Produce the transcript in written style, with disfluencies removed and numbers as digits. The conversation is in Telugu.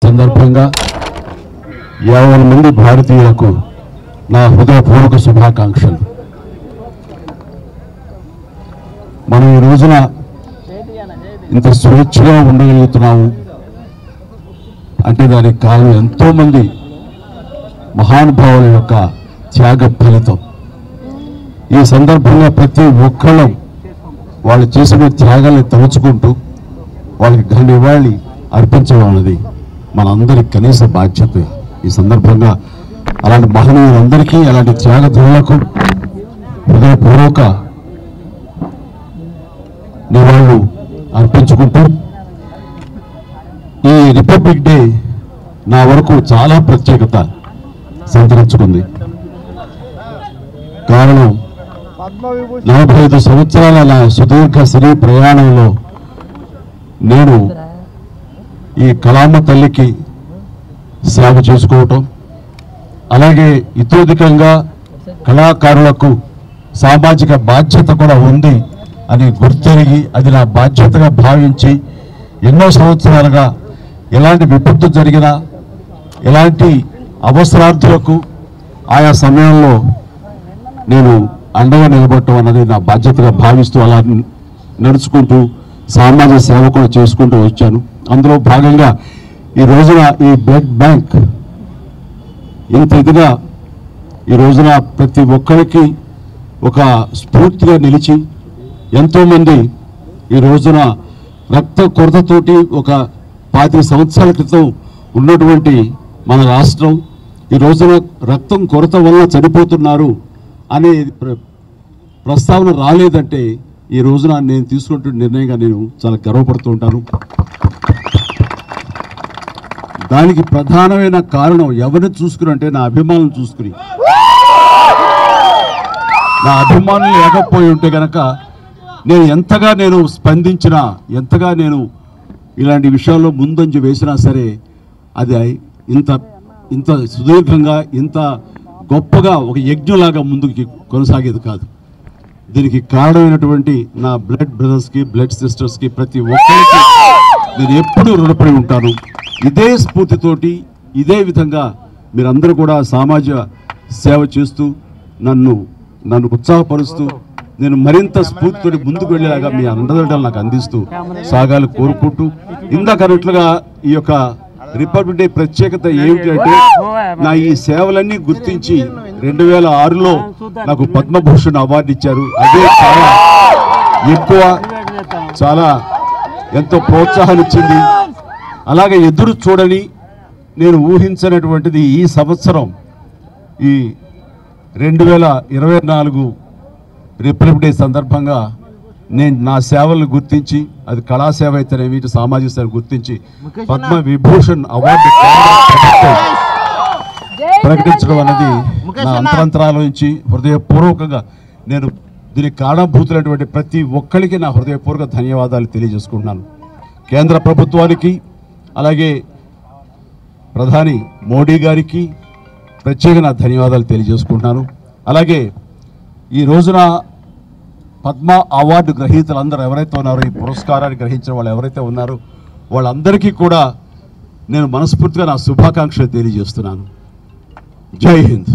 సందర్భంగా 50 మంది భారతీయులకు నా హృదయపూర్వక శుభాకాంక్షలు. మనం ఈ రోజున ఇంత స్వేచ్ఛగా ఉండగలుగుతున్నాము అంటే దానికి కారణం ఎంతోమంది మహానుభావుల యొక్క త్యాగ ఫలితం. ఈ సందర్భంగా ప్రతి ఒక్కళ్ళం వాళ్ళు చేసిన త్యాగాల్ని తలుచుకుంటూ వాళ్ళకి ఘన నివాళి అర్పించడం అనేది మనందరి కనీస బాధ్యత. ఈ సందర్భంగా అలాంటి మహనీయులందరికీ అలాంటి త్యాగధనులకు హృదయపూర్వక నివాళులు అర్పించుకుంటూ ఈ రిపబ్లిక్ డే నా వరకు చాలా ప్రత్యేకత సంతరించుకుంది. కారణం 45 సంవత్సరాల నా సుదీర్ఘ సినీ ప్రయాణంలో నేను ఈ కళామ తల్లికి సేవ చేసుకోవటం, అలాగే ఇతోధికంగా కళాకారులకు సామాజిక బాధ్యత కూడా ఉంది అని గుర్తెరిగి అది నా బాధ్యతగా భావించి ఎన్నో సంవత్సరాలుగా ఎలాంటి విపత్తు జరిగినా ఎలాంటి అవసరార్థులకు ఆయా సమయంలో నేను అండగా నిలబడటం అన్నది నా బాధ్యతగా భావిస్తూ అలా నడుచుకుంటూ సామాజిక సేవ కూడా చేసుకుంటూ వచ్చాను. అందులో భాగంగా ఈ రోజున ఈ బ్లడ్ బ్యాంక్ ఇంత ఇదిగా ఈ రోజున ప్రతి ఒక్కరికి ఒక స్ఫూర్తిగా నిలిచి ఎంతోమంది ఈ రోజున రక్త కొరతతోటి ఒక 25 సంవత్సరాల క్రితం ఉన్నటువంటి మన రాష్ట్రం ఈ రోజున రక్తం కొరత వల్ల చనిపోతున్నారు అనే ప్రస్తావన రాలేదంటే ఈ రోజున నేను తీసుకున్నటువంటి నిర్ణయంగా నేను చాలా గర్వపడుతూ ఉంటాను. దానికి ప్రధానమైన కారణం ఎవరిని చూసుకుని అంటే నా అభిమానులను చూసుకుని. నా అభిమానులు లేకపోయి ఉంటే కనుక నేను ఎంతగా నేను స్పందించినా ఎంతగా నేను ఇలాంటి విషయాల్లో ముందంజ వేసినా సరే అది ఇంత సుదీర్ఘంగా ఇంత గొప్పగా ఒక యజ్ఞంలాగా ముందుకు కొనసాగేది కాదు. దీనికి కారణమైనటువంటి నా బ్లడ్ బ్రదర్స్కి బ్లడ్ సిస్టర్స్కి ప్రతి ఒక్కరికి నేను ఎప్పుడూ రుణపడి ఉంటాను. ఇదే స్ఫూర్తితోటి ఇదే విధంగా మీరందరూ కూడా సామాజిక సేవ చేస్తూ నన్ను ఉత్సాహపరుస్తూ నేను మరింత స్ఫూర్తితోటి ముందుకు వెళ్ళేలాగా మీ అండదండలు నాకు అందిస్తూ సాగాలు కోరుకుంటూ ఇందాకన్నట్లుగా ఈ యొక్క రిపబ్లిక్ డే ప్రత్యేకత ఏమిటంటే నా ఈ సేవలన్నీ గుర్తించి 2006లో నాకు పద్మభూషణ్ అవార్డు ఇచ్చారు. అదే చాలా ఎక్కువ, చాలా ఎంతో ప్రోత్సాహాన్ని ఇచ్చింది. అలాగే ఎదురు చూడని నేను ఊహించినటువంటిది ఈ సంవత్సరం ఈ 2024 రిపబ్లిక్ డే సందర్భంగా నేను నా సేవలను గుర్తించి అది కళాసేవ అయితేనేమి సామాజిక సేవ గుర్తించి పద్మ విభూషణ్ అవార్డు ప్రకటించడం అనేది నా అంతరంతరాల నుంచి హృదయపూర్వకంగా నేను దీనికి కారణభూతులైనటువంటి ప్రతి ఒక్కరికి నా హృదయపూర్వక ధన్యవాదాలు తెలియజేసుకుంటున్నాను. కేంద్ర ప్రభుత్వానికి అలాగే ప్రధాని మోడీ గారికి ప్రత్యేక నా ధన్యవాదాలు తెలియజేసుకుంటున్నాను. అలాగే ఈ రోజున పద్మ అవార్డు గ్రహీతలు అందరూ ఎవరైతే ఉన్నారో ఈ పురస్కారాన్ని గ్రహించిన వాళ్ళు ఎవరైతే ఉన్నారో వాళ్ళందరికీ కూడా నేను మనస్ఫూర్తిగా నా శుభాకాంక్షలు తెలియజేస్తున్నాను. జై హింద్.